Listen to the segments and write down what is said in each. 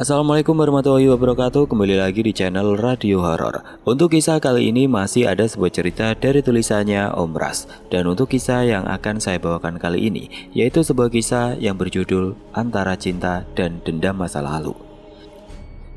Assalamualaikum warahmatullahi wabarakatuh. Kembali lagi di channel Radio Horor. Untuk kisah kali ini masih ada sebuah cerita dari tulisannya Om Ras. Dan untuk kisah yang akan saya bawakan kali ini yaitu sebuah kisah yang berjudul Antara Cinta dan Dendam Masa Lalu.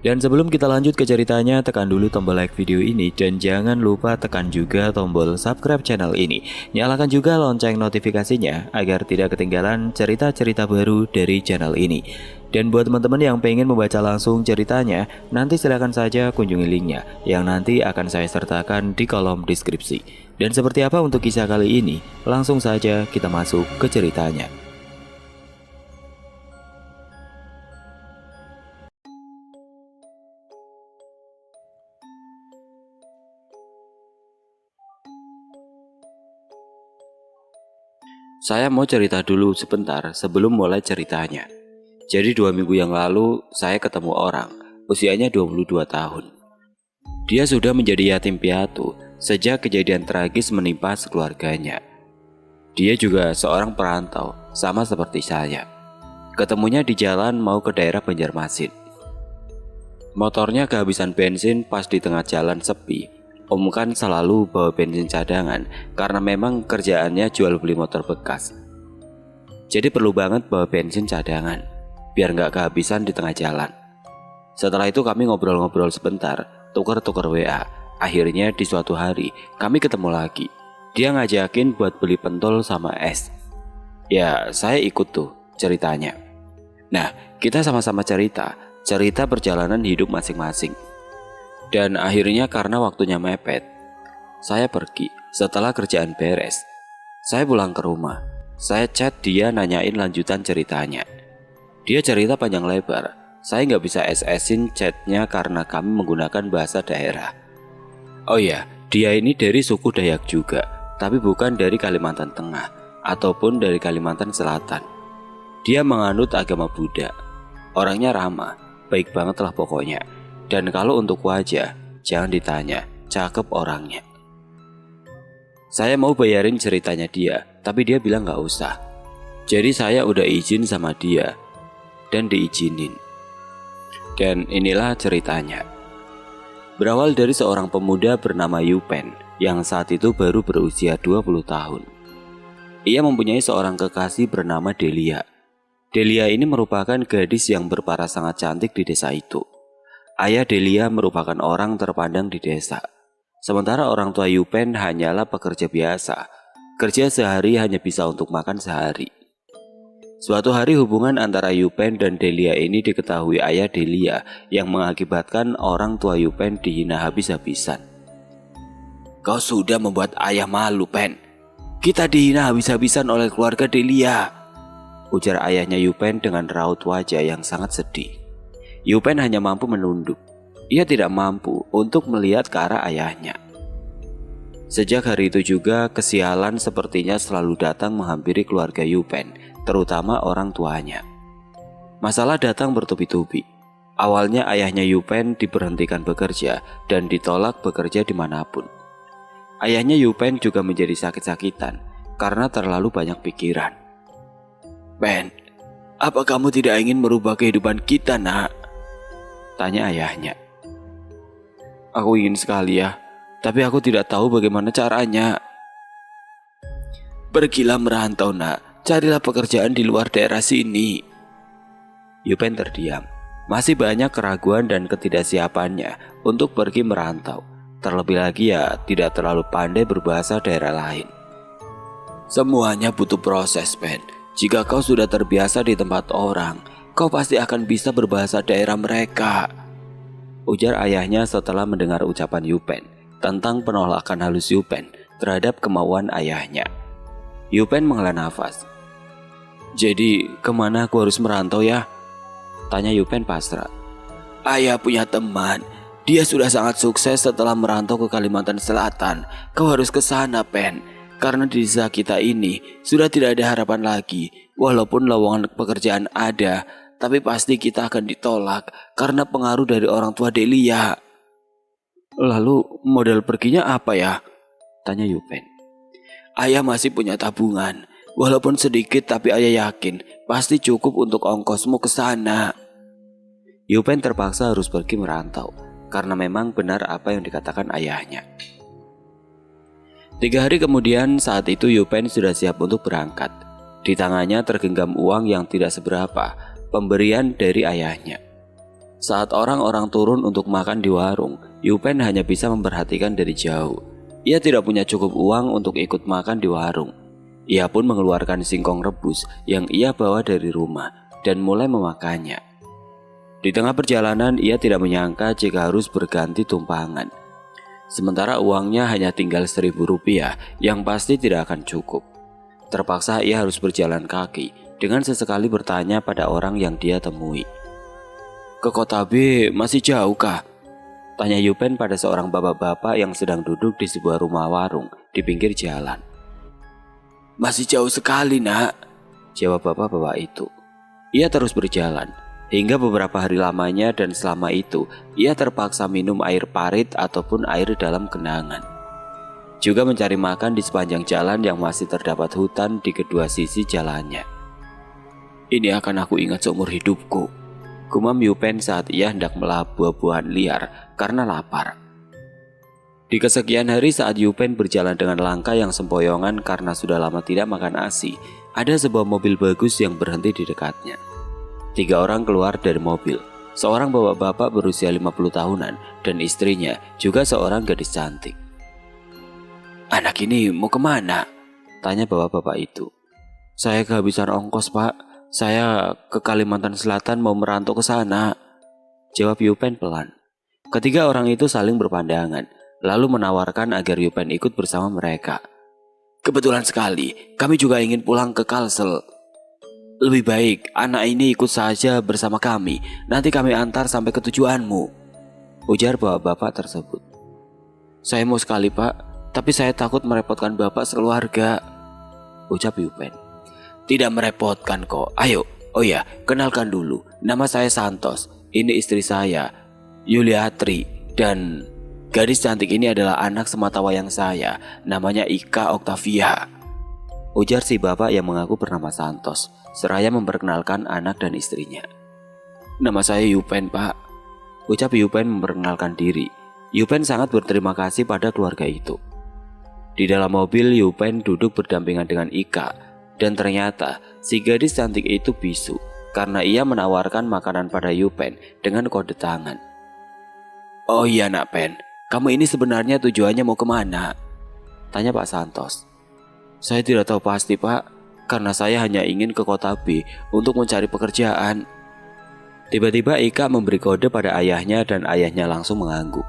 Dan sebelum kita lanjut ke ceritanya, tekan dulu tombol like video ini dan jangan lupa tekan juga tombol subscribe channel ini. Nyalakan juga lonceng notifikasinya agar tidak ketinggalan cerita-cerita baru dari channel ini. Dan buat teman-teman yang pengen membaca langsung ceritanya, nanti silakan saja kunjungi linknya yang nanti akan saya sertakan di kolom deskripsi. Dan seperti apa untuk kisah kali ini? Langsung saja kita masuk ke ceritanya. Saya mau cerita dulu sebentar sebelum mulai ceritanya. Jadi 2 minggu yang lalu saya ketemu orang, usianya 22 tahun. Dia sudah menjadi yatim piatu sejak kejadian tragis menimpa sekeluarganya. Dia juga seorang perantau, sama seperti saya. Ketemunya di jalan mau ke daerah Banjarmasin. Motornya kehabisan bensin pas di tengah jalan sepi. Om kan selalu bawa bensin cadangan karena memang kerjaannya jual beli motor bekas. Jadi perlu banget bawa bensin cadangan biar nggak kehabisan di tengah jalan. Setelah itu kami ngobrol-ngobrol sebentar, tukar-tukar WA. Akhirnya di suatu hari kami ketemu lagi. Dia ngajakin buat beli pentol sama es. Ya saya ikut tuh ceritanya. Nah kita sama-sama cerita perjalanan hidup masing-masing. Dan akhirnya karena waktunya mepet, saya pergi setelah kerjaan beres. Saya pulang ke rumah. Saya chat dia nanyain lanjutan ceritanya. Dia cerita panjang lebar. Saya nggak bisa SS-in chatnya karena kami menggunakan bahasa daerah. Oh ya, dia ini dari suku Dayak juga, tapi bukan dari Kalimantan Tengah ataupun dari Kalimantan Selatan. Dia menganut agama Buddha. Orangnya ramah, baik banget lah pokoknya. Dan kalau untuk wajah, jangan ditanya, cakep orangnya. Saya mau bayarin ceritanya dia, tapi dia bilang gak usah. Jadi saya udah izin sama dia, dan diizinin. Dan inilah ceritanya. Berawal dari seorang pemuda bernama Yupen, yang saat itu baru berusia 20 tahun. Ia mempunyai seorang kekasih bernama Delia. Delia ini merupakan gadis yang berparas sangat cantik di desa itu. Ayah Delia merupakan orang terpandang di desa. Sementara orang tua Yupen hanyalah pekerja biasa. Kerja sehari hanya bisa untuk makan sehari. Suatu hari hubungan antara Yupen dan Delia ini diketahui ayah Delia yang mengakibatkan orang tua Yupen dihina habis-habisan. Kau sudah membuat ayah malu, Pen. Kita dihina habis-habisan oleh keluarga Delia, ujar ayahnya Yupen dengan raut wajah yang sangat sedih. Yupen hanya mampu menunduk. Ia tidak mampu untuk melihat ke arah ayahnya. Sejak hari itu juga kesialan sepertinya selalu datang menghampiri keluarga Yupen, terutama orang tuanya. Masalah datang bertubi-tubi. Awalnya ayahnya Yupen diberhentikan bekerja dan ditolak bekerja dimanapun. Ayahnya Yupen juga menjadi sakit-sakitan karena terlalu banyak pikiran. "Ben, apa kamu tidak ingin merubah kehidupan kita, nak?" tanya ayahnya. "Aku ingin sekali ya, tapi aku tidak tahu bagaimana caranya." "Pergilah merantau, nak. Carilah pekerjaan di luar daerah sini." Yupen terdiam. Masih banyak keraguan dan ketidaksiapannya untuk pergi merantau. Terlebih lagi ya tidak terlalu pandai berbahasa daerah lain. "Semuanya butuh proses, Ben. Jika kau sudah terbiasa di tempat orang, kau pasti akan bisa berbahasa daerah mereka," ujar ayahnya setelah mendengar ucapan Yupen tentang penolakan halus Yupen terhadap kemauan ayahnya. Yupen menghela nafas. "Jadi kemana aku harus merantau ya?" tanya Yupen pasrah. "Ayah punya teman. Dia sudah sangat sukses setelah merantau ke Kalimantan Selatan. Kau harus ke sana, Pen. Karena di desa kita ini sudah tidak ada harapan lagi. Walaupun lowongan pekerjaan ada, tapi pasti kita akan ditolak karena pengaruh dari orang tua Delia." "Lalu modal perginya apa ya?" tanya Yupen. "Ayah masih punya tabungan. Walaupun sedikit tapi ayah yakin pasti cukup untuk ongkosmu ke sana." Yupen terpaksa harus pergi merantau, karena memang benar apa yang dikatakan ayahnya. 3 hari kemudian, saat itu Yupen sudah siap untuk berangkat. Di tangannya tergenggam uang yang tidak seberapa, pemberian dari ayahnya. Saat orang-orang turun untuk makan di warung, Yupen hanya bisa memperhatikan dari jauh. Ia tidak punya cukup uang untuk ikut makan di warung. Ia pun mengeluarkan singkong rebus yang ia bawa dari rumah dan mulai memakannya. Di tengah perjalanan, ia tidak menyangka jika harus berganti tumpangan. Sementara uangnya hanya tinggal Rp1.000 yang pasti tidak akan cukup. Terpaksa ia harus berjalan kaki dengan sesekali bertanya pada orang yang dia temui. "Ke kota B masih jauh kah?" tanya Yupen pada seorang bapak-bapak yang sedang duduk di sebuah rumah warung di pinggir jalan. "Masih jauh sekali, Nak," jawab bapak-bapak itu. Ia terus berjalan hingga beberapa hari lamanya, dan selama itu ia terpaksa minum air parit ataupun air dalam genangan. Juga mencari makan di sepanjang jalan yang masih terdapat hutan di kedua sisi jalannya. "Ini akan aku ingat seumur hidupku," gumam Yupen saat ia hendak melahap buah-buahan liar karena lapar. Di kesekian hari saat Yupen berjalan dengan langkah yang sempoyongan karena sudah lama tidak makan ASI, ada sebuah mobil bagus yang berhenti di dekatnya. 3 orang keluar dari mobil. Seorang bapak-bapak berusia 50 tahunan dan istrinya juga seorang gadis cantik. "Anak ini mau kemana?" tanya bapak-bapak itu. "Saya kehabisan ongkos, Pak. Saya ke Kalimantan Selatan mau merantau ke sana," jawab Yupen pelan. Ketiga orang itu saling berpandangan, lalu menawarkan agar Yupen ikut bersama mereka. "Kebetulan sekali, kami juga ingin pulang ke Kalsel. Lebih baik anak ini ikut saja bersama kami, nanti kami antar sampai ke tujuanmu," ujar bapak-bapak tersebut. "Saya mau sekali, Pak, tapi saya takut merepotkan bapak sekeluarga," ucap Yupen. "Tidak merepotkan kok, ayo. Oh ya, kenalkan dulu, nama saya Santos, ini istri saya, Yuliatri, dan gadis cantik ini adalah anak sematawayang saya, namanya Ika Octavia," ujar si bapak yang mengaku bernama Santos, seraya memperkenalkan anak dan istrinya. "Nama saya Yupen, Pak," ucap Yupen memperkenalkan diri. Yupen sangat berterima kasih pada keluarga itu. Di dalam mobil, Yupen duduk berdampingan dengan Ika, dan ternyata si gadis cantik itu bisu karena ia menawarkan makanan pada Yupen dengan kode tangan. "Oh iya, Nak Pen, kamu ini sebenarnya tujuannya mau kemana?" tanya Pak Santos. "Saya tidak tahu pasti, Pak, karena saya hanya ingin ke kota B untuk mencari pekerjaan." Tiba-tiba Ika memberi kode pada ayahnya dan ayahnya langsung mengangguk.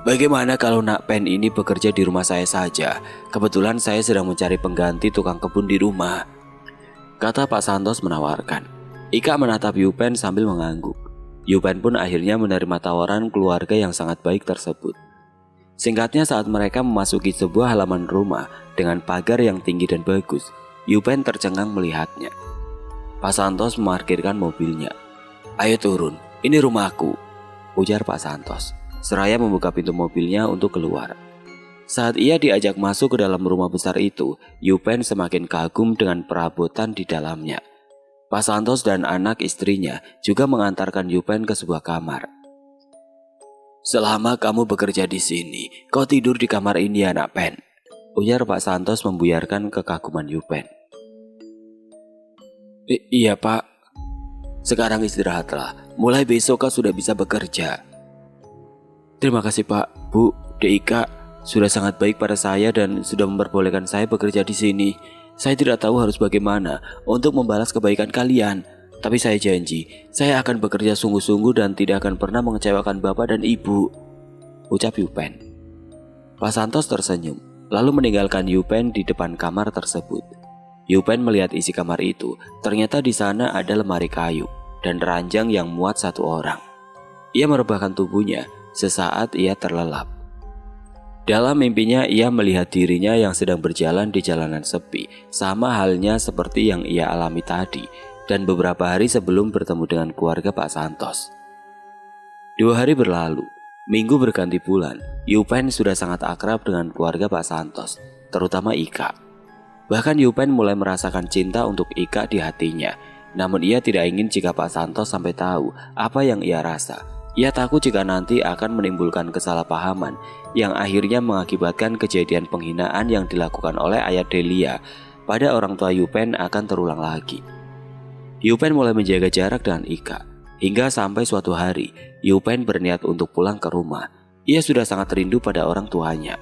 "Bagaimana kalau Nak Pen ini bekerja di rumah saya saja? Kebetulan saya sedang mencari pengganti tukang kebun di rumah," kata Pak Santos menawarkan. Ika menatap Yupen sambil mengangguk. Yupen pun akhirnya menerima tawaran keluarga yang sangat baik tersebut. Singkatnya, saat mereka memasuki sebuah halaman rumah dengan pagar yang tinggi dan bagus, Yupen tercengang melihatnya. Pak Santos memarkirkan mobilnya. "Ayo turun, ini rumahku," ujar Pak Santos, seraya membuka pintu mobilnya untuk keluar. Saat ia diajak masuk ke dalam rumah besar itu, Yupen semakin kagum dengan perabotan di dalamnya. Pak Santos dan anak istrinya juga mengantarkan Yupen ke sebuah kamar. "Selama kamu bekerja di sini, kau tidur di kamar ini ya, Nak Pen," ujar Pak Santos membuyarkan kekaguman Yupen. Iya, Pak. Sekarang istirahatlah, mulai besok kau sudah bisa bekerja." "Terima kasih, Pak, Bu, Ika sudah sangat baik pada saya dan sudah memperbolehkan saya bekerja di sini. Saya tidak tahu harus bagaimana untuk membalas kebaikan kalian, tapi saya janji, saya akan bekerja sungguh-sungguh dan tidak akan pernah mengecewakan Bapak dan Ibu," ucap Yupen. Pak Santos tersenyum, lalu meninggalkan Yupen di depan kamar tersebut. Yupen melihat isi kamar itu, ternyata di sana ada lemari kayu dan ranjang yang muat 1 orang. Ia merebahkan tubuhnya, sesaat ia terlelap. Dalam mimpinya ia melihat dirinya yang sedang berjalan di jalanan sepi, sama halnya seperti yang ia alami tadi, dan beberapa hari sebelum bertemu dengan keluarga Pak Santos. 2 hari berlalu, minggu berganti bulan, Yupen sudah sangat akrab dengan keluarga Pak Santos, terutama Ika. Bahkan Yupen mulai merasakan cinta untuk Ika di hatinya. Namun ia tidak ingin jika Pak Santos sampai tahu apa yang ia rasa. Ia takut jika nanti akan menimbulkan kesalahpahaman yang akhirnya mengakibatkan kejadian penghinaan yang dilakukan oleh ayah Delia pada orang tua Yupen akan terulang lagi. Yupen mulai menjaga jarak dengan Ika. Hingga sampai suatu hari, Yupen berniat untuk pulang ke rumah. Ia sudah sangat rindu pada orang tuanya.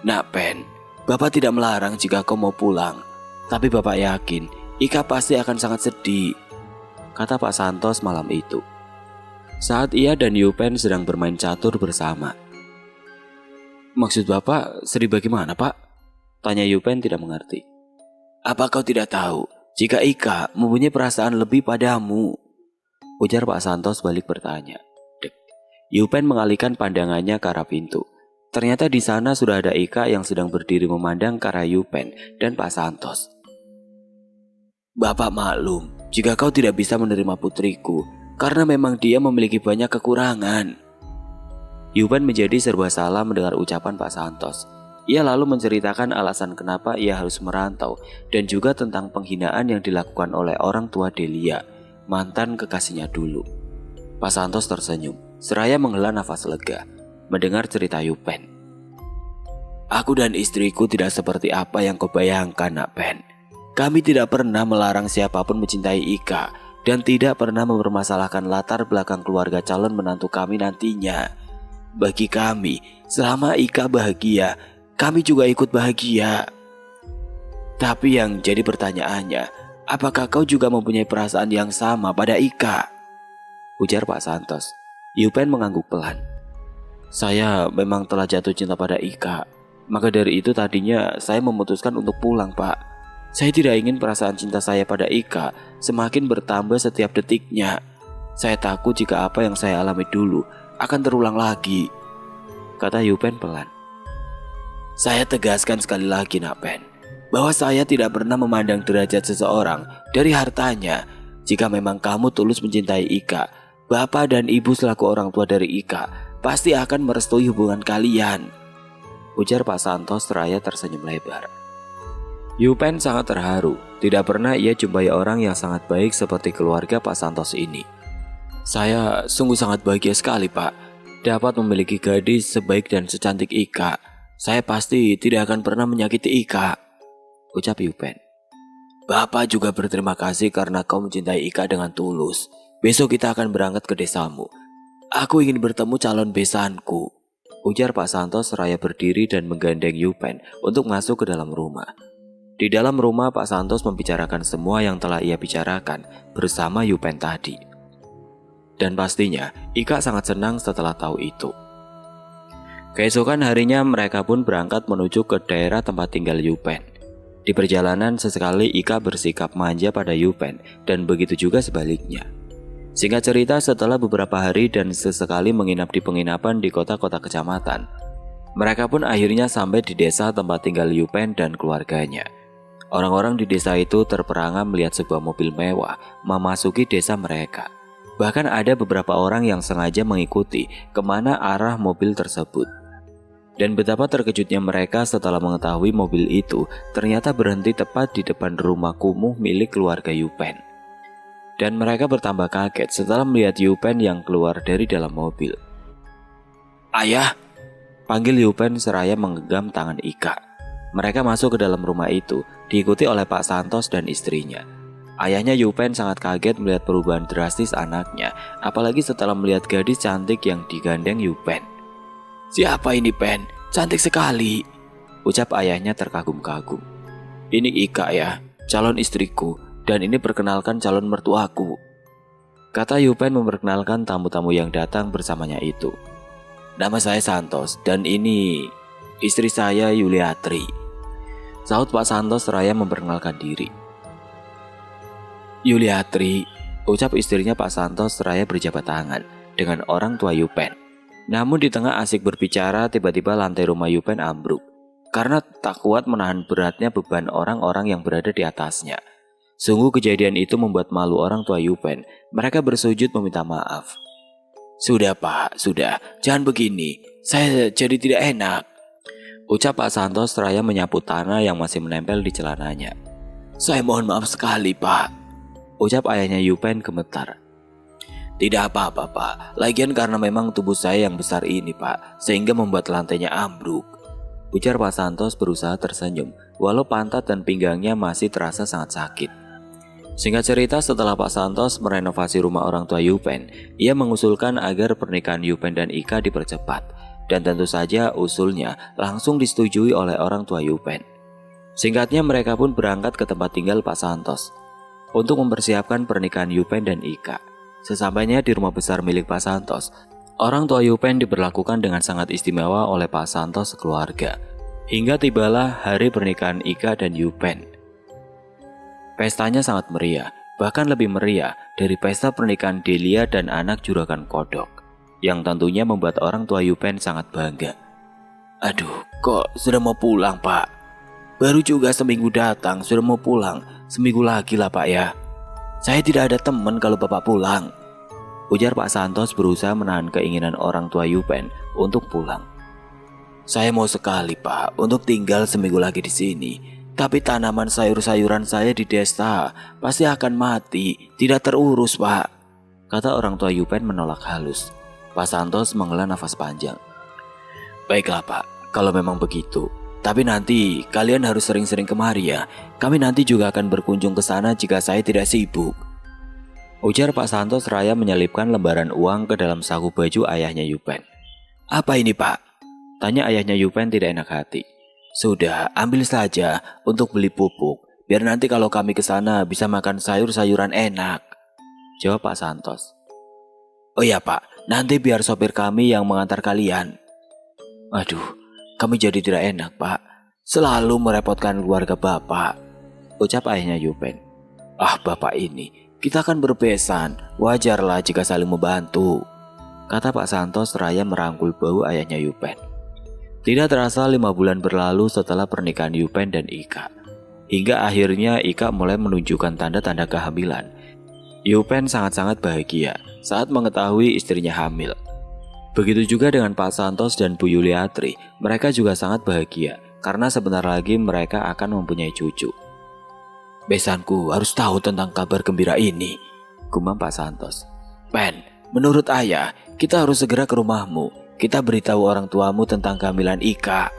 "Nak Pen, Bapak tidak melarang jika kau mau pulang. Tapi Bapak yakin Ika pasti akan sangat sedih," kata Pak Santos malam itu. Saat ia dan Yupen sedang bermain catur bersama. "Maksud Bapak sedih bagaimana, Pak?" tanya Yupen tidak mengerti. "Apa kau tidak tahu jika Ika mempunyai perasaan lebih padamu?" ujar Pak Santos balik bertanya. Dek. Yupen mengalihkan pandangannya ke arah pintu. Ternyata di sana sudah ada Ika yang sedang berdiri memandang ke arah Yupen dan Pak Santos. "Bapak maklum jika kau tidak bisa menerima putriku karena memang dia memiliki banyak kekurangan." Yupen menjadi serba salah mendengar ucapan Pak Santos. Ia lalu menceritakan alasan kenapa ia harus merantau dan juga tentang penghinaan yang dilakukan oleh orang tua Delia, mantan kekasihnya dulu. Pak Santos tersenyum, seraya menghela nafas lega mendengar cerita Yupen. "Aku dan istriku tidak seperti apa yang kau bayangkan, Nak Pen. Kami tidak pernah melarang siapapun mencintai Ika dan tidak pernah mempermasalahkan latar belakang keluarga calon menantu kami nantinya. Bagi kami, selama Ika bahagia, kami juga ikut bahagia. Tapi yang jadi pertanyaannya, apakah kau juga mempunyai perasaan yang sama pada Ika?" ujar Pak Santos. Yupen mengangguk pelan. "Saya memang telah jatuh cinta pada Ika. Maka dari itu tadinya saya memutuskan untuk pulang, Pak. Saya tidak ingin perasaan cinta saya pada Ika semakin bertambah setiap detiknya. Saya takut jika apa yang saya alami dulu akan terulang lagi," kata Yupen pelan. "Saya tegaskan sekali lagi, Nak Pen, bahwa saya tidak pernah memandang derajat seseorang dari hartanya. Jika memang kamu tulus mencintai Ika, Bapak dan Ibu selaku orang tua dari Ika pasti akan merestui hubungan kalian," ujar Pak Santos seraya tersenyum lebar. Yupen sangat terharu. Tidak pernah ia jumpai orang yang sangat baik seperti keluarga Pak Santos ini. "Saya sungguh sangat bahagia sekali, Pak, dapat memiliki gadis sebaik dan secantik Ika. Saya pasti tidak akan pernah menyakiti Ika," ucap Yupen. "Bapak juga berterima kasih karena kau mencintai Ika dengan tulus. Besok kita akan berangkat ke desamu. Aku ingin bertemu calon besanku," ujar Pak Santos seraya berdiri dan menggandeng Yupen untuk masuk ke dalam rumah. Di dalam rumah Pak Santos membicarakan semua yang telah ia bicarakan bersama Yupen tadi. Dan pastinya Ika sangat senang setelah tahu itu. Keesokan harinya mereka pun berangkat menuju ke daerah tempat tinggal Yupen. Di perjalanan sesekali Ika bersikap manja pada Yupen dan begitu juga sebaliknya. Singkat cerita, setelah beberapa hari dan sesekali menginap di penginapan di kota-kota kecamatan, mereka pun akhirnya sampai di desa tempat tinggal Yupen dan keluarganya. Orang-orang di desa itu terperangah melihat sebuah mobil mewah memasuki desa mereka. Bahkan ada beberapa orang yang sengaja mengikuti kemana arah mobil tersebut. Dan betapa terkejutnya mereka setelah mengetahui mobil itu ternyata berhenti tepat di depan rumah kumuh milik keluarga Yupen. Dan mereka bertambah kaget setelah melihat Yupen yang keluar dari dalam mobil. "Ayah!" panggil Yupen seraya menggenggam tangan Ika. Mereka masuk ke dalam rumah itu, diikuti oleh Pak Santos dan istrinya. Ayahnya Yupen sangat kaget melihat perubahan drastis anaknya, apalagi setelah melihat gadis cantik yang digandeng Yupen. "Siapa ini, Pen? Cantik sekali," ucap ayahnya terkagum-kagum. "Ini Ika ya, calon istriku. Dan ini perkenalkan calon mertuaku," kata Yupen memperkenalkan tamu-tamu yang datang bersamanya itu. "Nama saya Santos dan ini istri saya Yuliatri," sahut Pak Santos seraya memperkenalkan diri. "Yuliatri," ucap istrinya Pak Santos seraya berjabat tangan dengan orang tua Yupen. Namun di tengah asik berbicara, tiba-tiba lantai rumah Yupen ambruk karena tak kuat menahan beratnya beban orang-orang yang berada di atasnya. Sungguh kejadian itu membuat malu orang tua Yupen. Mereka bersujud meminta maaf. "Sudah, Pak, sudah. Jangan begini. Saya jadi tidak enak," ucap Pak Santos seraya menyapu tanah yang masih menempel di celananya. "Saya mohon maaf sekali, Pak." Ucap ayahnya Yupen gemetar. Tidak apa-apa Pak, lagian karena memang tubuh saya yang besar ini Pak, sehingga membuat lantainya ambruk. Ujar Pak Santos berusaha tersenyum, walau pantat dan pinggangnya masih terasa sangat sakit. Singkat cerita, setelah Pak Santos merenovasi rumah orang tua Yupen, ia mengusulkan agar pernikahan Yupen dan Ika dipercepat. Dan tentu saja usulnya langsung disetujui oleh orang tua Yupen. Singkatnya mereka pun berangkat ke tempat tinggal Pak Santos untuk mempersiapkan pernikahan Yupen dan Ika. Sesampainya di rumah besar milik Pak Santos, orang tua Yupen diperlakukan dengan sangat istimewa oleh Pak Santos sekeluarga. Hingga tibalah hari pernikahan Ika dan Yupen. Pestanya sangat meriah, bahkan lebih meriah dari pesta pernikahan Delia dan anak juragan kodok, yang tentunya membuat orang tua Yupen sangat bangga. Aduh, kok sudah mau pulang Pak? Baru juga seminggu datang, sudah mau pulang. Seminggu lagi lah Pak ya. Saya tidak ada teman kalau Bapak pulang. Ujar Pak Santos berusaha menahan keinginan orang tua Yupen untuk pulang. Saya mau sekali Pak untuk tinggal seminggu lagi di sini. Tapi tanaman sayur-sayuran saya di desa pasti akan mati, tidak terurus Pak. Kata orang tua Yupen menolak halus. Pak Santos menghela nafas panjang. Baiklah Pak, kalau memang begitu. Tapi nanti kalian harus sering-sering kemari ya. Kami nanti juga akan berkunjung ke sana jika saya tidak sibuk. Ujar Pak Santos seraya menyelipkan lembaran uang ke dalam saku baju ayahnya Yupen. Apa ini Pak? Tanya ayahnya Yupen tidak enak hati. Sudah, ambil saja untuk beli pupuk. Biar nanti kalau kami ke sana bisa makan sayur-sayuran enak. Jawab Pak Santos. Oh iya Pak, nanti biar sopir kami yang mengantar kalian. Aduh, kami jadi tidak enak Pak. Selalu merepotkan keluarga Bapak. Ucap ayahnya Yupen. Ah Bapak ini, kita kan berbesan. Wajarlah jika saling membantu. Kata Pak Santos seraya merangkul bahu ayahnya Yupen. Tidak terasa 5 bulan berlalu setelah pernikahan Yupen dan Ika. Hingga akhirnya Ika mulai menunjukkan tanda-tanda kehamilan. Yupen sangat-sangat bahagia saat mengetahui istrinya hamil. Begitu juga dengan Pak Santos dan Bu Yuliatri. Mereka juga sangat bahagia karena sebentar lagi mereka akan mempunyai cucu. Besanku harus tahu tentang kabar gembira ini, gumam Pak Santos. Pen, menurut ayah, kita harus segera ke rumahmu. Kita beritahu orang tuamu tentang kehamilan Ika.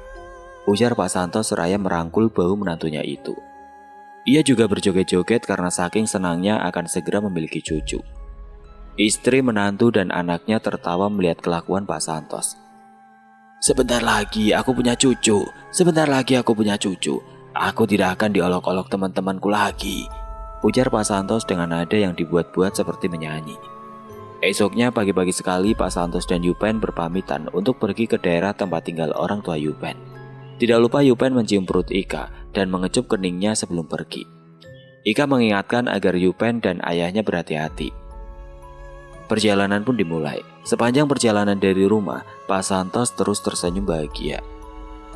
Ujar Pak Santos seraya merangkul bahu menantunya itu. Ia juga berjoget-joget karena saking senangnya akan segera memiliki cucu. Istri, menantu, dan anaknya tertawa melihat kelakuan Pak Santos. Sebentar lagi aku punya cucu. Sebentar lagi aku punya cucu. Aku tidak akan diolok-olok teman-temanku lagi. Ujar Pak Santos dengan nada yang dibuat-buat seperti menyanyi. Esoknya pagi-pagi sekali Pak Santos dan Yupen berpamitan untuk pergi ke daerah tempat tinggal orang tua Yupen. Tidak lupa Yupen mencium perut Ika dan mengecup keningnya sebelum pergi. Ika mengingatkan agar Yupen dan ayahnya berhati-hati. Perjalanan pun dimulai. Sepanjang perjalanan dari rumah, Pak Santos terus tersenyum bahagia.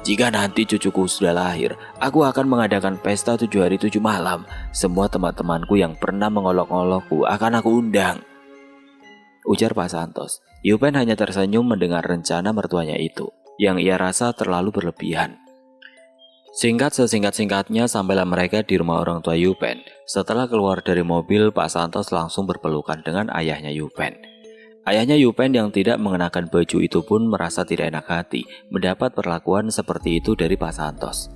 Jika nanti cucuku sudah lahir, aku akan mengadakan pesta 7 hari 7 malam. Semua teman-temanku yang pernah mengolok-olokku akan aku undang. Ujar Pak Santos. Yupen hanya tersenyum mendengar rencana mertuanya itu, yang ia rasa terlalu berlebihan. Sesingkat-singkatnya sampailah mereka di rumah orang tua Yupen. Setelah keluar dari mobil, Pak Santos langsung berpelukan dengan ayahnya Yupen. Ayahnya Yupen yang tidak mengenakan baju itu pun merasa tidak enak hati mendapat perlakuan seperti itu dari Pak Santos.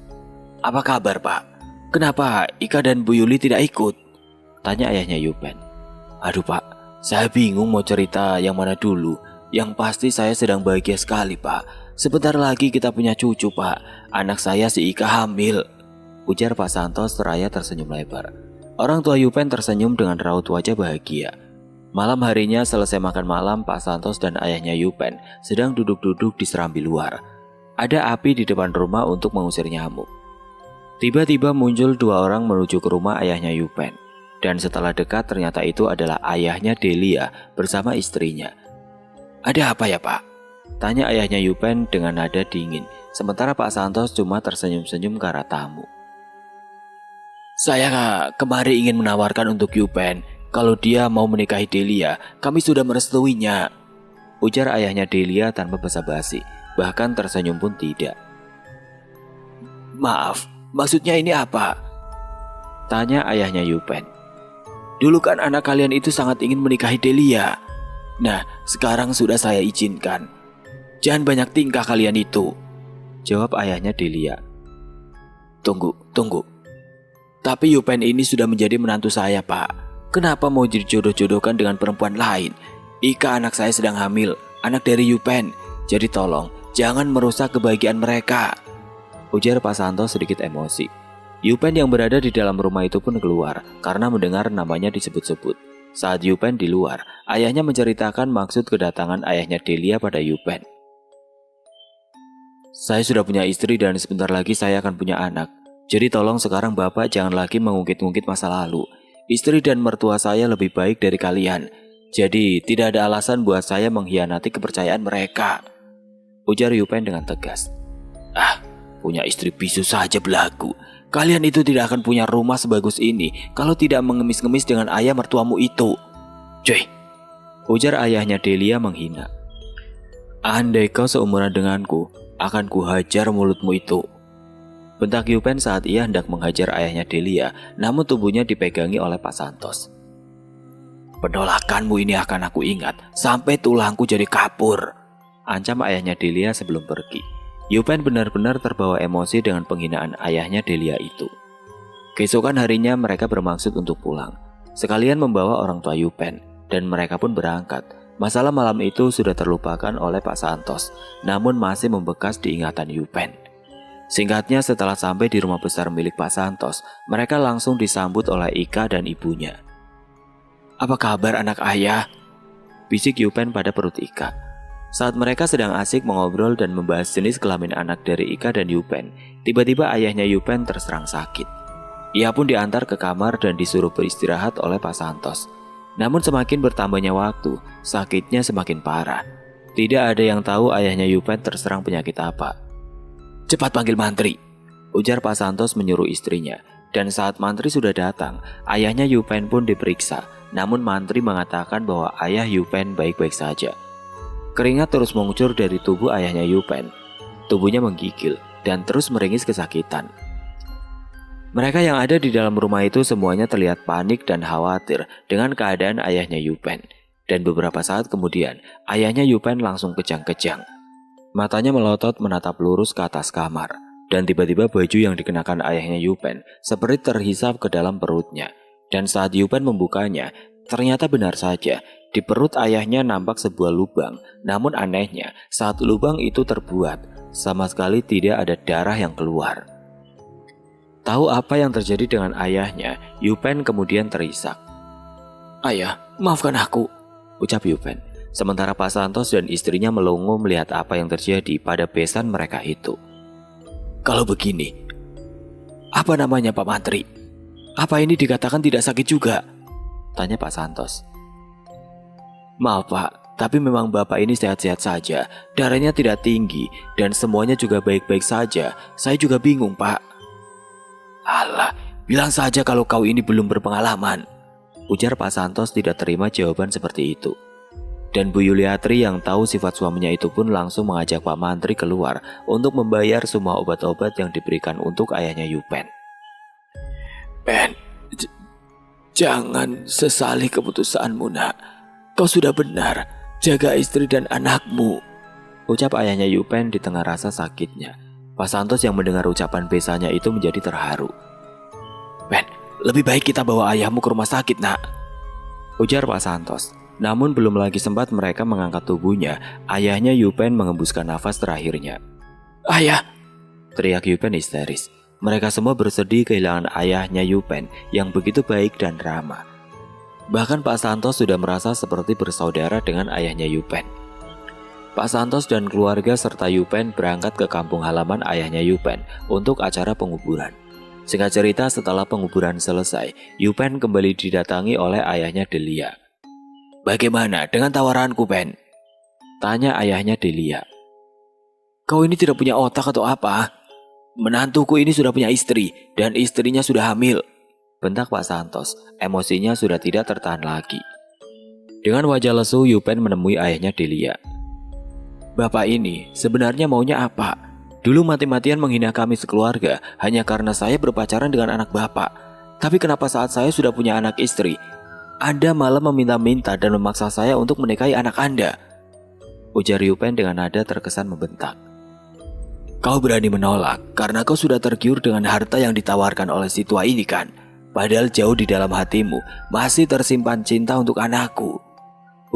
Apa kabar Pak? Kenapa Ika dan Bu Yuli tidak ikut? Tanya ayahnya Yupen. Aduh Pak, saya bingung mau cerita yang mana dulu. Yang pasti saya sedang bahagia sekali Pak. Sebentar lagi kita punya cucu Pak. Anak saya si Ika hamil. Ujar Pak Santos seraya tersenyum lebar. Orang tua Yupen tersenyum dengan raut wajah bahagia. Malam harinya selesai makan malam, Pak Santos dan ayahnya Yupen sedang duduk-duduk di serambi luar. Ada api di depan rumah untuk mengusir nyamuk. Tiba-tiba muncul 2 orang menuju ke rumah ayahnya Yupen. Dan setelah dekat ternyata itu adalah ayahnya Delia bersama istrinya. Ada apa ya Pak? Tanya ayahnya Yupen dengan nada dingin. Sementara Pak Santos cuma tersenyum-senyum ke arah tamu. Saya kemari ingin menawarkan untuk Yupen. Kalau dia mau menikahi Delia, kami sudah merestuinya. Ujar ayahnya Delia tanpa basa-basi. Bahkan tersenyum pun tidak. Maaf, maksudnya ini apa? Tanya ayahnya Yupen. Dulu kan anak kalian itu sangat ingin menikahi Delia. Nah, sekarang sudah saya izinkan. Jangan banyak tingkah kalian itu, jawab ayahnya Delia. Tunggu. Tapi Yupen ini sudah menjadi menantu saya, Pak. Kenapa mau dijodoh-jodohkan dengan perempuan lain? Ika anak saya sedang hamil, anak dari Yupen. Jadi tolong, jangan merusak kebahagiaan mereka, ujar Pak Santos sedikit emosi. Yupen yang berada di dalam rumah itu pun keluar karena mendengar namanya disebut-sebut. Saat Yupen di luar, ayahnya menceritakan maksud kedatangan ayahnya Delia pada Yupen. Saya sudah punya istri dan sebentar lagi saya akan punya anak. Jadi tolong sekarang Bapak jangan lagi mengungkit-ungkit masa lalu. Istri dan mertua saya lebih baik dari kalian. Jadi tidak ada alasan buat saya mengkhianati kepercayaan mereka, ujar Yupen dengan tegas. Punya istri bisu saja belagu. Kalian itu tidak akan punya rumah sebagus ini kalau tidak mengemis-ngemis dengan ayah mertuamu itu. Cuy, ujar ayahnya Delia menghina. Andai kau seumuran denganku, akan kuhajar mulutmu itu, bentak Yupen saat ia hendak menghajar ayahnya Delia, namun tubuhnya dipegangi oleh Pak Santos. Penolakanmu ini akan aku ingat sampai tulangku jadi kapur, ancam ayahnya Delia sebelum pergi. Yupen benar-benar terbawa emosi dengan penghinaan ayahnya Delia itu. Keesokan harinya mereka bermaksud untuk pulang, sekalian membawa orang tua Yupen, dan mereka pun berangkat. Masalah malam itu sudah terlupakan oleh Pak Santos, namun masih membekas di ingatan Yupen. Singkatnya, setelah sampai di rumah besar milik Pak Santos, mereka langsung disambut oleh Ika dan ibunya. Apa kabar anak ayah? Bisik Yupen pada perut Ika. Saat mereka sedang asik mengobrol dan membahas jenis kelamin anak dari Ika dan Yupen, tiba-tiba ayahnya Yupen terserang sakit. Ia pun diantar ke kamar dan disuruh beristirahat oleh Pak Santos. Namun semakin bertambahnya waktu, sakitnya semakin parah. Tidak ada yang tahu ayahnya Yupen terserang penyakit apa. Cepat panggil mantri, ujar Pak Santos menyuruh istrinya. Dan saat mantri sudah datang, ayahnya Yupen pun diperiksa. Namun mantri mengatakan bahwa ayah Yupen baik-baik saja. Keringat terus mengucur dari tubuh ayahnya Yupen. Tubuhnya menggigil dan terus meringis kesakitan. Mereka yang ada di dalam rumah itu semuanya terlihat panik dan khawatir dengan keadaan ayahnya Yupen. Dan beberapa saat kemudian, ayahnya Yupen langsung kejang-kejang. Matanya melotot menatap lurus ke atas kamar. Dan tiba-tiba baju yang dikenakan ayahnya Yupen seperti terhisap ke dalam perutnya. Dan saat Yupen membukanya, ternyata benar saja. Di perut ayahnya nampak sebuah lubang, namun anehnya saat lubang itu terbuat, sama sekali tidak ada darah yang keluar. Tahu apa yang terjadi dengan ayahnya, Yupen kemudian terisak. Ayah, maafkan aku, ucap Yupen. Sementara Pak Santos dan istrinya melongo melihat apa yang terjadi pada besan mereka itu. Kalau begini, apa namanya Pak Mantri? Apa ini dikatakan tidak sakit juga? Tanya Pak Santos. Maaf Pak, tapi memang Bapak ini sehat-sehat saja. Darahnya tidak tinggi dan semuanya juga baik-baik saja. Saya juga bingung Pak. Alah, bilang saja kalau kau ini belum berpengalaman, ujar Pak Santos tidak terima jawaban seperti itu. Dan Bu Yuliatri yang tahu sifat suaminya itu pun langsung mengajak Pak Mantri keluar untuk membayar semua obat-obat yang diberikan untuk ayahnya Yupen. Pen, jangan sesali keputusanmu nak. Kau sudah benar, jaga istri dan anakmu, ucap ayahnya Yupen di tengah rasa sakitnya. Pak Santos yang mendengar ucapan besannya itu menjadi terharu. Ben, lebih baik kita bawa ayahmu ke rumah sakit nak, ujar Pak Santos. Namun belum lagi sempat mereka mengangkat tubuhnya, ayahnya Yupen mengembuskan nafas terakhirnya. Ayah, teriak Yupen histeris. Mereka semua bersedih kehilangan ayahnya Yupen yang begitu baik dan ramah. Bahkan Pak Santos sudah merasa seperti bersaudara dengan ayahnya Yupen. Pak Santos dan keluarga serta Yupen berangkat ke kampung halaman ayahnya Yupen untuk acara penguburan. Singkat cerita, setelah penguburan selesai, Yupen kembali didatangi oleh ayahnya Delia. Bagaimana dengan tawaranku, Pen? Tanya ayahnya Delia. Kau ini tidak punya otak atau apa? Menantuku ini sudah punya istri dan istrinya sudah hamil, bentak Pak Santos. Emosinya sudah tidak tertahan lagi. Dengan wajah lesu, Yupen menemui ayahnya Delia. Bapak ini sebenarnya maunya apa? Dulu mati-matian menghina kami sekeluarga hanya karena saya berpacaran dengan anak bapak. Tapi kenapa saat saya sudah punya anak istri, Anda malah meminta-minta dan memaksa saya untuk menikahi anak Anda," ujar Yupen dengan nada terkesan membentak. "Kau berani menolak karena kau sudah tergiur dengan harta yang ditawarkan oleh si tua ini kan? Padahal jauh di dalam hatimu masih tersimpan cinta untuk anakku,"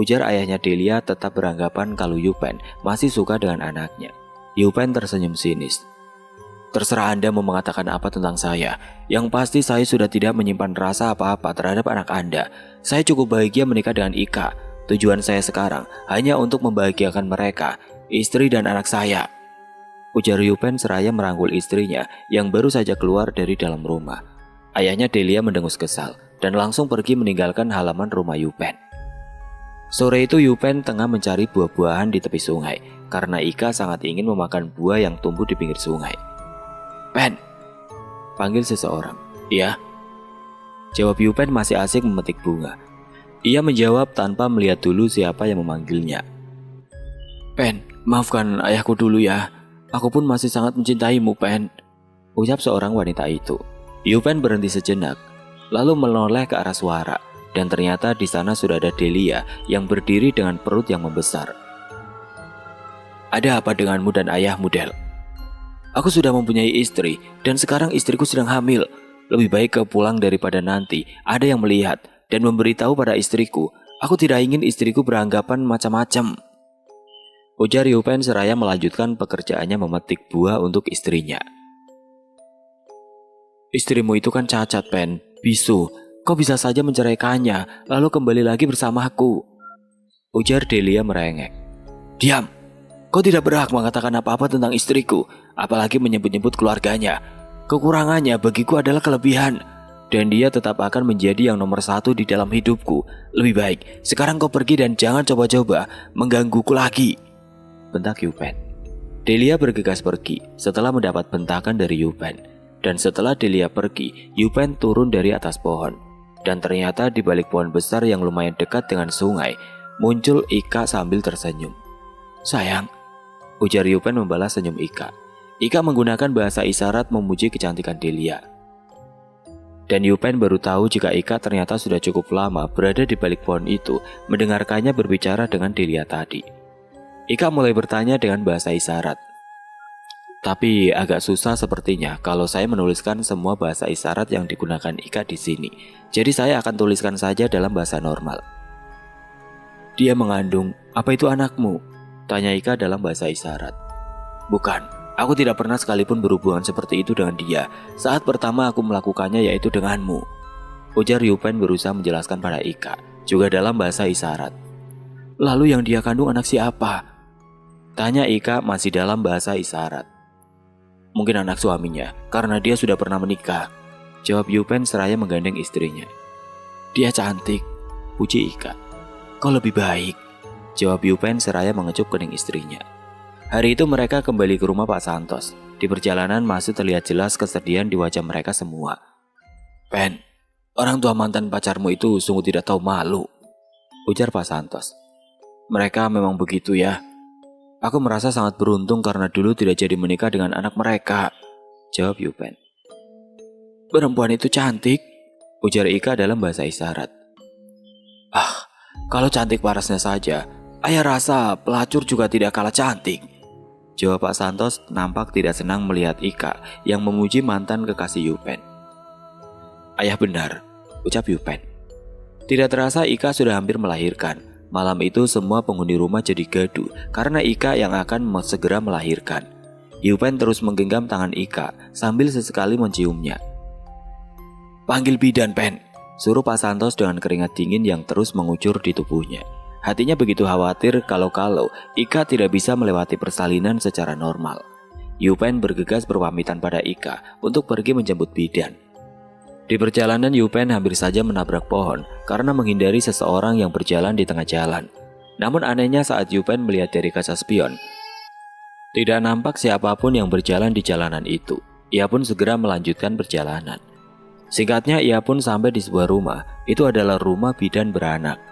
ujar ayahnya Delia tetap beranggapan kalau Yupen masih suka dengan anaknya. Yupen tersenyum sinis. "Terserah Anda mau mengatakan apa tentang saya. Yang pasti saya sudah tidak menyimpan rasa apa-apa terhadap anak Anda. Saya cukup bahagia menikah dengan Ika. Tujuan saya sekarang hanya untuk membahagiakan mereka, istri dan anak saya," ujar Yupen seraya merangkul istrinya yang baru saja keluar dari dalam rumah. Ayahnya Delia mendengus kesal dan langsung pergi meninggalkan halaman rumah Yupen. Sore itu Yupen tengah mencari buah-buahan di tepi sungai karena Ika sangat ingin memakan buah yang tumbuh di pinggir sungai. "Pen," panggil seseorang. "Iya," jawab Yupen masih asik memetik bunga. Ia menjawab tanpa melihat dulu siapa yang memanggilnya. "Pen, maafkan ayahku dulu ya. Aku pun masih sangat mencintaimu, Pen," ucap seorang wanita itu. Yupen berhenti sejenak, lalu menoleh ke arah suara, dan ternyata di sana sudah ada Delia yang berdiri dengan perut yang membesar. "Ada apa denganmu dan ayahmu, Del? Aku sudah mempunyai istri dan sekarang istriku sedang hamil. Lebih baik kau pulang daripada nanti ada yang melihat dan memberitahu pada istriku. Aku tidak ingin istriku beranggapan macam-macam," ujar Yupen seraya melanjutkan pekerjaannya memetik buah untuk istrinya. "Istrimu itu kan cacat, Pen, bisu. Kau bisa saja menceraikannya lalu kembali lagi bersamaku," ujar Delia merengek. "Diam! Kau tidak berhak mengatakan apa-apa tentang istriku, apalagi menyebut-nyebut keluarganya. Kekurangannya bagiku adalah kelebihan, dan dia tetap akan menjadi yang nomor satu di dalam hidupku. Lebih baik, sekarang kau pergi dan jangan coba-coba menggangguku lagi," bentak Yupen. Delia bergegas pergi setelah mendapat bentakan dari Yupen. Dan setelah Delia pergi, Yupen turun dari atas pohon. Dan ternyata di balik pohon besar yang lumayan dekat dengan sungai, muncul Ika sambil tersenyum. "Sayang," ujar Yupen membalas senyum Ika. Ika menggunakan bahasa isyarat memuji kecantikan Delia. Dan Yupen baru tahu jika Ika ternyata sudah cukup lama berada di balik pohon itu, mendengarkannya berbicara dengan Delia tadi. Ika mulai bertanya dengan bahasa isyarat. Tapi agak susah sepertinya kalau saya menuliskan semua bahasa isyarat yang digunakan Ika di sini. Jadi saya akan tuliskan saja dalam bahasa normal. "Dia mengandung, apa itu anakmu?" tanya Ika dalam bahasa isyarat. "Bukan, aku tidak pernah sekalipun berhubungan seperti itu dengan dia. Saat pertama aku melakukannya yaitu denganmu," ujar Yupen berusaha menjelaskan pada Ika, juga dalam bahasa isyarat. "Lalu yang dia kandung anak siapa?" tanya Ika masih dalam bahasa isyarat. "Mungkin anak suaminya, karena dia sudah pernah menikah," jawab Yupen seraya menggandeng istrinya. "Dia cantik," puji Ika. "Kau lebih baik," jawab Yupen seraya mengecup kening istrinya. Hari itu mereka kembali ke rumah Pak Santos. Di perjalanan masih terlihat jelas kesedihan di wajah mereka semua. "Pen, orang tua mantan pacarmu itu sungguh tidak tahu malu," ujar Pak Santos. "Mereka memang begitu ya. Aku merasa sangat beruntung karena dulu tidak jadi menikah dengan anak mereka," jawab Yupen. "Perempuan itu cantik," ujar Ika dalam bahasa isyarat. "Ah, kalau cantik parasnya saja, ayah rasa pelacur juga tidak kalah cantik," jawab Pak Santos nampak tidak senang melihat Ika yang memuji mantan kekasih Yupen. "Ayah benar," ucap Yupen. Tidak terasa Ika sudah hampir melahirkan. Malam itu semua penghuni rumah jadi gaduh karena Ika yang akan segera melahirkan. Yupen terus menggenggam tangan Ika sambil sesekali menciumnya. "Panggil bidan, Pen," suruh Pak Santos dengan keringat dingin yang terus mengucur di tubuhnya. Hatinya begitu khawatir kalau Ika tidak bisa melewati persalinan secara normal. Yupen bergegas berpamitan pada Ika untuk pergi menjemput bidan. Di perjalanan Yupen hampir saja menabrak pohon karena menghindari seseorang yang berjalan di tengah jalan. Namun anehnya saat Yupen melihat dari kaca spion, tidak nampak siapapun yang berjalan di jalanan itu. Ia pun segera melanjutkan perjalanan. Singkatnya ia pun sampai di sebuah rumah. Itu adalah rumah bidan beranak.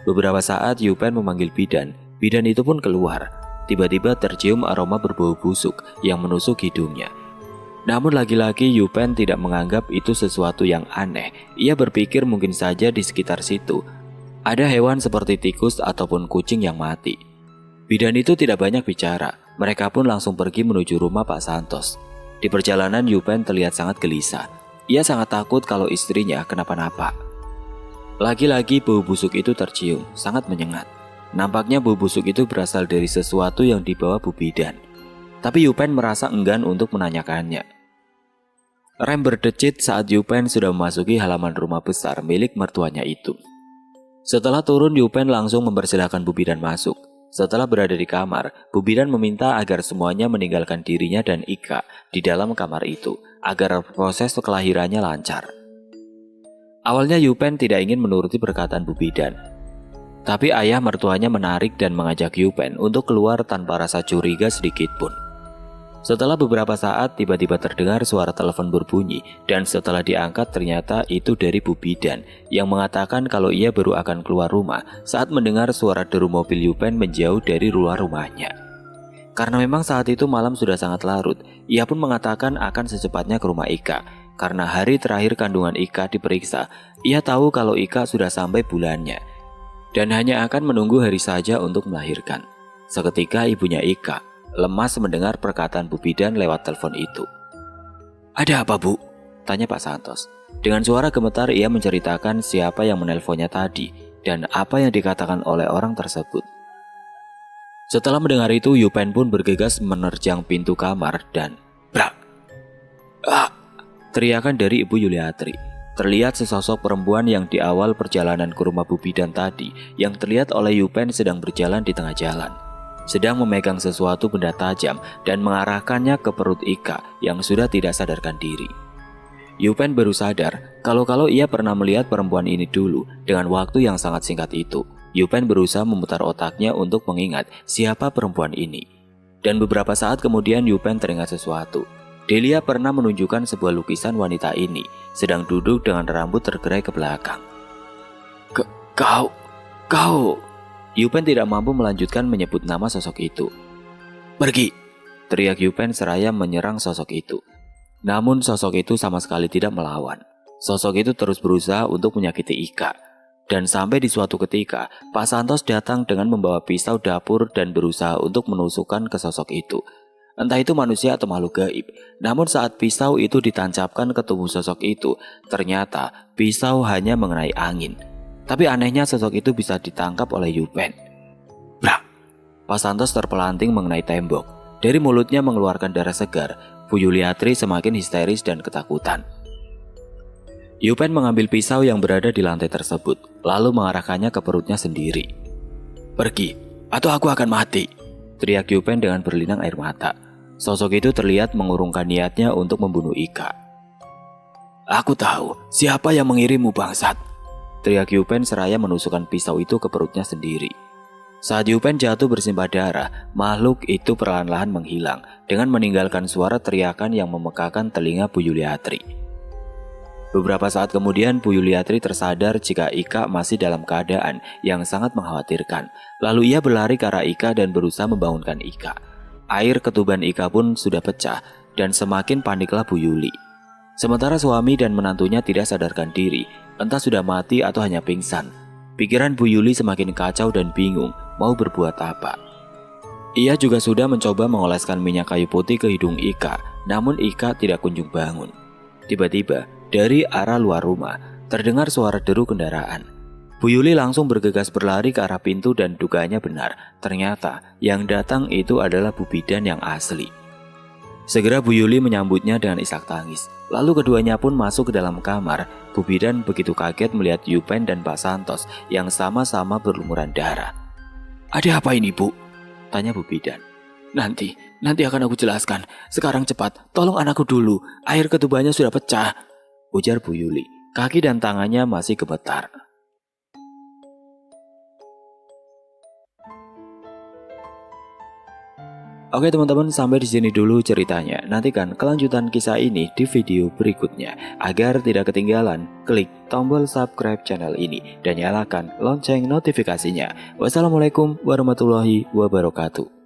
Beberapa saat Yupen memanggil bidan. Bidan itu pun keluar. Tiba-tiba tercium aroma berbau busuk yang menusuk hidungnya. Namun lagi-lagi Yupen tidak menganggap itu sesuatu yang aneh. Ia berpikir mungkin saja di sekitar situ ada hewan seperti tikus ataupun kucing yang mati. Bidan itu tidak banyak bicara. Mereka pun langsung pergi menuju rumah Pak Santos. Di perjalanan Yupen terlihat sangat gelisah. Ia sangat takut kalau istrinya kenapa-napa. Lagi-lagi bau busuk itu tercium, sangat menyengat. Nampaknya bau busuk itu berasal dari sesuatu yang dibawa Bu Bidan. Tapi Yupen merasa enggan untuk menanyakannya. Rem berdecit saat Yupen sudah memasuki halaman rumah besar milik mertuanya itu. Setelah turun, Yupen langsung mempersilahkan Bu Bidan masuk. Setelah berada di kamar, Bu Bidan meminta agar semuanya meninggalkan dirinya dan Ika di dalam kamar itu, agar proses kelahirannya lancar. Awalnya Yupen tidak ingin menuruti perkataan Bu Bidan. Tapi ayah mertuanya menarik dan mengajak Yupen untuk keluar tanpa rasa curiga sedikit pun. Setelah beberapa saat, tiba-tiba terdengar suara telepon berbunyi, dan setelah diangkat ternyata itu dari Bu Bidan yang mengatakan kalau ia baru akan keluar rumah saat mendengar suara deru mobil Yupen menjauh dari luar rumahnya. Karena memang saat itu malam sudah sangat larut, ia pun mengatakan akan secepatnya ke rumah Ika. Karena hari terakhir kandungan Ika diperiksa, ia tahu kalau Ika sudah sampai bulannya dan hanya akan menunggu hari saja untuk melahirkan. Seketika ibunya Ika lemas mendengar perkataan Bu Bidan lewat telepon itu. "Ada apa, Bu?" tanya Pak Santos. Dengan suara gemetar ia menceritakan siapa yang menelponnya tadi dan apa yang dikatakan oleh orang tersebut. Setelah mendengar itu, Yupen pun bergegas menerjang pintu kamar dan brak! "Ah!" teriakan dari Ibu Yuliatri. Terlihat sesosok perempuan yang di awal perjalanan ke rumah Bu Bidan tadi yang terlihat oleh Yupen sedang berjalan di tengah jalan, sedang memegang sesuatu benda tajam dan mengarahkannya ke perut Ika yang sudah tidak sadarkan diri. Yupen baru sadar kalau ia pernah melihat perempuan ini dulu dengan waktu yang sangat singkat itu. Yupen berusaha memutar otaknya untuk mengingat siapa perempuan ini. Dan beberapa saat kemudian Yupen teringat sesuatu. Delia pernah menunjukkan sebuah lukisan wanita ini sedang duduk dengan rambut tergerai ke belakang. Kau... Yupen tidak mampu melanjutkan menyebut nama sosok itu. "Pergi!" teriak Yupen seraya menyerang sosok itu. Namun sosok itu sama sekali tidak melawan. Sosok itu terus berusaha untuk menyakiti Ika. Dan sampai di suatu ketika, Pak Santos datang dengan membawa pisau dapur dan berusaha untuk menusukkan ke sosok itu. Entah itu manusia atau makhluk gaib. Namun saat pisau itu ditancapkan ke tubuh sosok itu, ternyata pisau hanya mengenai angin. Tapi anehnya sosok itu bisa ditangkap oleh Yupen. Brak! Pak Santos terpelanting mengenai tembok. Dari mulutnya mengeluarkan darah segar. Bu Yuliatri semakin histeris dan ketakutan. Yupen mengambil pisau yang berada di lantai tersebut, lalu mengarahkannya ke perutnya sendiri. "Pergi, atau aku akan mati!" teriak Yupen dengan berlinang air mata. Sosok itu terlihat mengurungkan niatnya untuk membunuh Ika. "Aku tahu siapa yang mengirimmu, bangsat!" teriak Yupen seraya menusukkan pisau itu ke perutnya sendiri. Saat Yupen jatuh bersimbah darah, makhluk itu perlahan-lahan menghilang dengan meninggalkan suara teriakan yang memekakan telinga Bu Yuliatri. Beberapa saat kemudian Bu Yuliatri tersadar jika Ika masih dalam keadaan yang sangat mengkhawatirkan. Lalu ia berlari ke arah Ika dan berusaha membangunkan Ika. Air ketuban Ika pun sudah pecah dan semakin paniklah Bu Yuli. Sementara suami dan menantunya tidak sadarkan diri, entah sudah mati atau hanya pingsan. Pikiran Bu Yuli semakin kacau dan bingung mau berbuat apa. Ia juga sudah mencoba mengoleskan minyak kayu putih ke hidung Ika, namun Ika tidak kunjung bangun. Tiba-tiba, dari arah luar rumah, terdengar suara deru kendaraan. Bu Yuli langsung bergegas berlari ke arah pintu dan dugaannya benar. Ternyata yang datang itu adalah Bu Bidan yang asli. Segera Bu Yuli menyambutnya dengan isak tangis. Lalu keduanya pun masuk ke dalam kamar. Bu Bidan begitu kaget melihat Yupen dan Pak Santos yang sama-sama berlumuran darah. "Ada apa ini, Bu?" tanya Bu Bidan. Nanti akan aku jelaskan. Sekarang cepat, tolong anakku dulu. Air ketubannya sudah pecah," ujar Bu Yuli. Kaki dan tangannya masih gemetar. Oke teman-teman, sampai di sini dulu ceritanya. Nantikan kelanjutan kisah ini di video berikutnya. Agar tidak ketinggalan, klik tombol subscribe channel ini dan nyalakan lonceng notifikasinya. Wassalamualaikum warahmatullahi wabarakatuh.